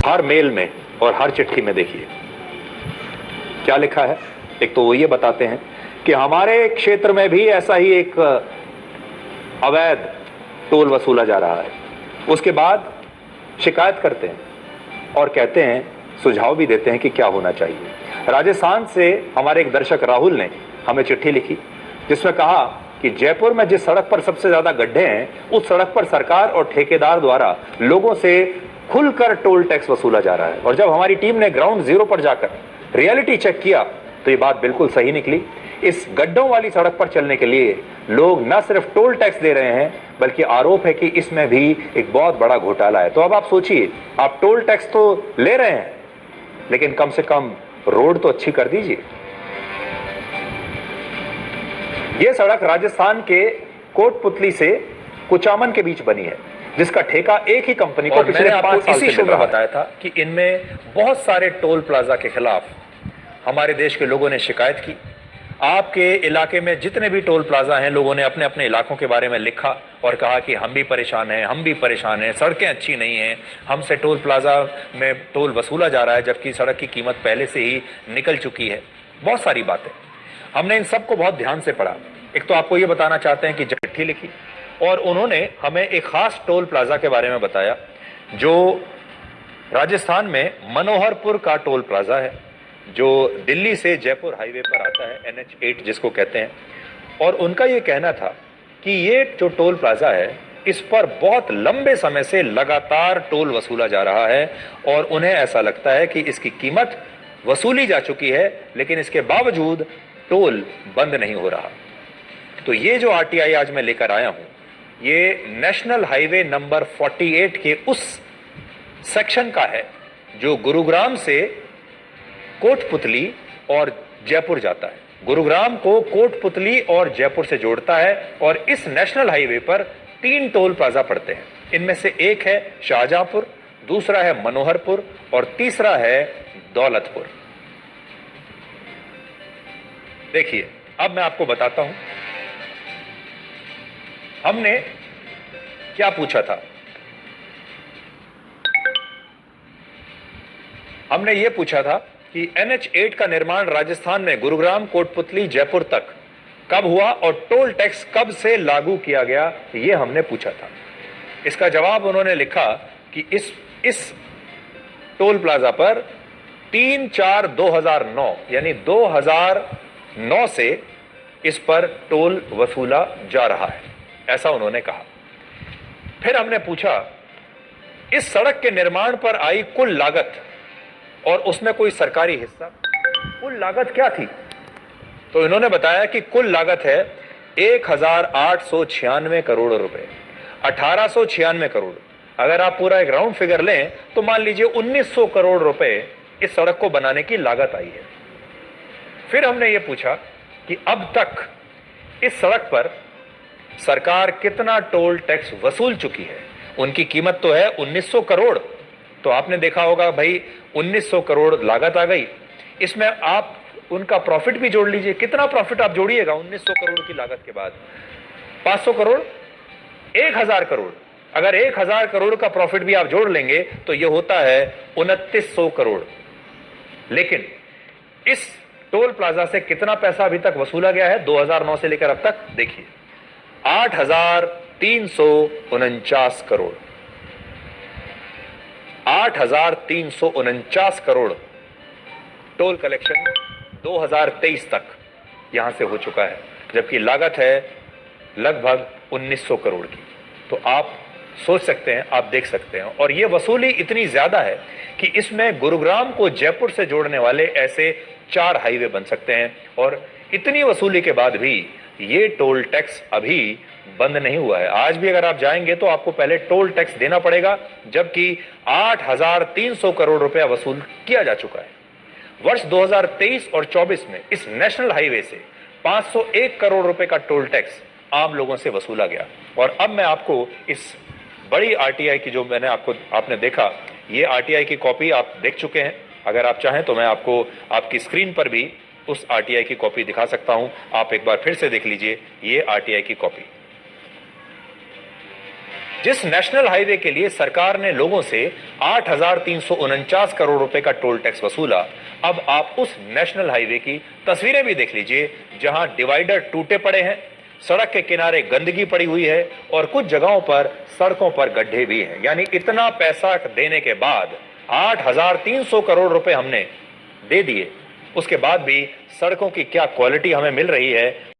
हर mail में और हर चिट्ठी में देखिए क्या लिखा है। एक तो वो ये बताते हैं कि हमारे क्षेत्र में भी ऐसा ही एक अवैध टोल वसूला जा रहा है। उसके बाद शिकायत करते हैं और कहते हैं, सुझाव भी देते हैं कि क्या होना चाहिए। राजस्थान से हमारे एक दर्शक राहुल ने हमें चिट्ठी लिखी जिसमें कहा कि जयपुर में जिस सड़क पर सबसे ज्यादा गड्ढे हैं उस सड़क पर सरकार और ठेकेदार द्वारा लोगों से खुलकर टोल टैक्स वसूला जा रहा है। और जब हमारी टीम ने ग्राउंड जीरो पर जाकर रियलिटी चेक किया तो ये बात बिल्कुल सही निकली। इस गड्ढों वाली सड़क पर चलने के लिए लोग न सिर्फ टोल टैक्स दे रहे हैं बल्कि आरोप है कि इसमें भी एक बहुत बड़ा घोटाला है। तो अब आप सोचिए, आप टोल टैक्स तो ले रहे हैं लेकिन कम से कम रोड तो अच्छी कर दीजिए। यह सड़क राजस्थान के कोटपुतली से कुचामन के बीच बनी है जिसका ठेका एक ही कंपनी को पिछले 5 साल से मिल रहा है। बताया था कि इनमें बहुत सारे टोल प्लाजा के खिलाफ हमारे देश के लोगों ने शिकायत की। आपके इलाके में जितने भी टोल प्लाजा हैं, लोगों ने अपने अपने इलाकों के बारे में लिखा और कहा कि हम भी परेशान हैं, हम भी परेशान हैं, सड़कें अच्छी नहीं हैं, हमसे टोल प्लाजा में टोल वसूला जा रहा है जबकि सड़क की कीमत पहले से ही निकल चुकी है। बहुत सारी बातें हमने इन सबको बहुत ध्यान से पढ़ा। एक तो आपको ये बताना चाहते हैं कि चिट्ठी लिखी और उन्होंने हमें एक खास टोल प्लाजा के बारे में बताया जो राजस्थान में मनोहरपुर का टोल प्लाजा है, जो दिल्ली से जयपुर हाईवे पर आता है, NH8 जिसको कहते हैं। और उनका ये कहना था कि ये जो टोल प्लाजा है इस पर बहुत लंबे समय से लगातार टोल वसूला जा रहा है और उन्हें ऐसा लगता है कि इसकी कीमत वसूली जा चुकी है लेकिन इसके बावजूद टोल बंद नहीं हो रहा। तो ये जो RTI आज मैं लेकर आया हूं, ये नेशनल हाईवे नंबर 48 के उस सेक्शन का है जो गुरुग्राम से कोटपुतली और जयपुर जाता है। गुरुग्राम को कोटपुतली और जयपुर से जोड़ता है और इस नेशनल हाईवे पर 3 टोल प्लाजा पड़ते हैं। इनमें से एक है शाहजहांपुर, दूसरा है मनोहरपुर और तीसरा है दौलतपुर। देखिए, अब मैं आपको बताता हूं हमने क्या पूछा था। हमने यह पूछा था कि NH8 का निर्माण राजस्थान में गुरुग्राम, कोटपुतली, जयपुर तक कब हुआ और टोल टैक्स कब से लागू किया गया, यह हमने पूछा था। इसका जवाब उन्होंने लिखा कि इस टोल प्लाजा पर 3/4/2009 यानी 2009 से इस पर टोल वसूला जा रहा है, ऐसा उन्होंने कहा। फिर हमने पूछा इस सड़क के निर्माण पर आई कुल लागत और उसमें कोई सरकारी हिस्सा, कुल लागत क्या थी। तो इन्होंने बताया कि कुल लागत है 1896 करोड़ रुपए, 1896 करोड़। अगर आप पूरा एक राउंड फिगर लें तो मान लीजिए 1900 करोड़ रुपए इस सड़क को बनाने की लागत आई है। फिर हमने ये पूछा कि अब तक इस सड़क पर सरकार कितना टोल टैक्स वसूल चुकी है। उनकी कीमत तो है 1900 करोड़, तो आपने देखा होगा भाई 1900 करोड़ लागत आ गई, इसमें आप उनका प्रॉफिट भी जोड़ लीजिए। कितना प्रॉफिट आप जोड़िएगा 1900 करोड़ की लागत के बाद? 500 करोड़, 1000 करोड़। अगर 1000 करोड़ का प्रॉफिट भी आप जोड़ लेंगे तो यह होता है 2900 करोड़। लेकिन इस टोल प्लाजा से कितना पैसा अभी तक वसूला गया है 2009 से लेकर अब तक? देखिए, 8349 करोड़, 8349 करोड़ टोल कलेक्शन 2023 तक यहां से हो चुका है, जबकि लागत है लगभग 1900 करोड़ की। तो आप सोच सकते हैं, आप देख सकते हैं। और यह वसूली इतनी ज्यादा है कि इसमें गुरुग्राम को जयपुर से जोड़ने वाले ऐसे 4 हाईवे बन सकते हैं। और इतनी वसूली के बाद भी ये टोल टैक्स अभी बंद नहीं हुआ है। आज भी अगर आप जाएंगे तो आपको पहले टोल टैक्स देना पड़ेगा, जबकि 8300 करोड़ रुपया वसूल किया जा चुका है। वर्ष 2023 और 24 में इस नेशनल हाईवे से 501 करोड़ रुपए का टोल टैक्स आम लोगों से वसूला गया। और अब मैं आपको इस बड़ी RTI की जो आपने देखा, ये RTI की कॉपी आप देख चुके हैं। अगर आप चाहें तो मैं आपको आपकी स्क्रीन पर भी उस RTI की कॉपी दिखा सकता हूं। आप एक बार फिर से देख लीजिए ये RTI की कॉपी। जिस नेशनल हाईवे के लिए सरकार ने लोगों से 8,349 करोड़ रुपए का टोल टैक्स वसूला, अब आप उस नेशनल हाईवे की तस्वीरें भी देख लीजिए, जहां डिवाइडर टूटे पड़े हैं, सड़क के किनारे गंदगी पड़ी हुई है और कुछ जगहों पर सड़कों पर गड्ढे भी हैं। यानी इतना पैसा देने के बाद 8,300 करोड़ रुपए हमने दे दिए, उसके बाद भी सड़कों की क्या क्वालिटी हमें मिल रही है,